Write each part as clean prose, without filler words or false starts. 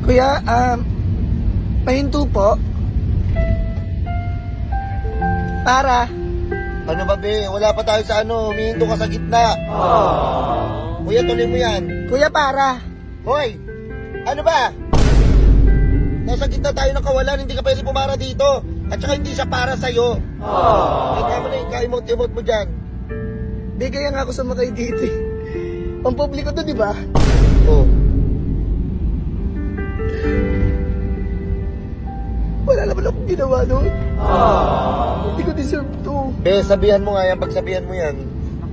Kuya, pahinto po. Para. Ano ba, be? Wala pa tayo sa ano. Humihinto ka sa gitna. Kuya, tuloy mo yan. Kuya, para. Hoy! Ano ba? Nasa gitna tayo ng kawalan. Hindi ka pwede pumara dito. At saka hindi siya para sa'yo. Kaya mo na yung ka-emote-emote mo dyan. Di kaya nga ako sumakay dito eh. Pampubliko to, di ba? Oh. Wala naman akong ginawa doon. Hindi ko deserve to. Be, sabihan mo nga yan. Pagsabihan mo yan.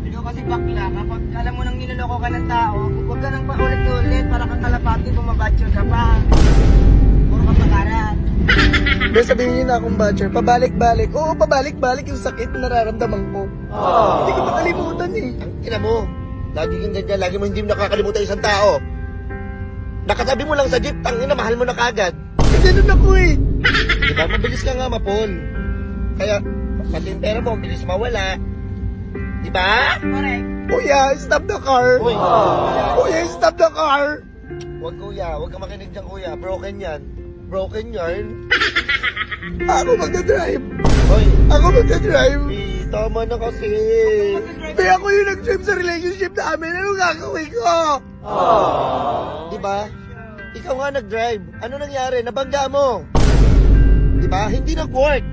Ikaw kasi bakla, kapag alam mo nang niloloko ka ng tao, huwag ka nang paulit-ulit para kang kalapati, bumabatyo ka pa. Puro ka pakarat. Be, sabihin niyo na akong batcher. Pabalik-balik. Oo, pabalik-balik yung sakit na nararamdaman ko. Hindi ko makalimutan eh. Ang ina mo. Lagi kang ganyan. Lagi mo hindi mo nakakalimutan isang tao. Nakatabi mo lang sa jeep. Tangina, mahal mo na kagad. Ganun ako eh. Diba? Mabilis ka nga, Mapol. Kaya, pati yung pera mo, bilis mawala. Diba? Correct. Kuya, stop the car. Uy, Kuya, stop the car. Huwag kuya, huwag ka makinig dyan kuya. Broken yan. Broken yarn. Ako magdadrive. Hoy, Ako magdadrive. tama na kasi. Be, ako yung nag-drive sa relationship namin. Anong gagawin ko? Diba? Ikaw nga nag-drive. Ano nangyari? Nabangga mo. Diba? Hindi nag-work.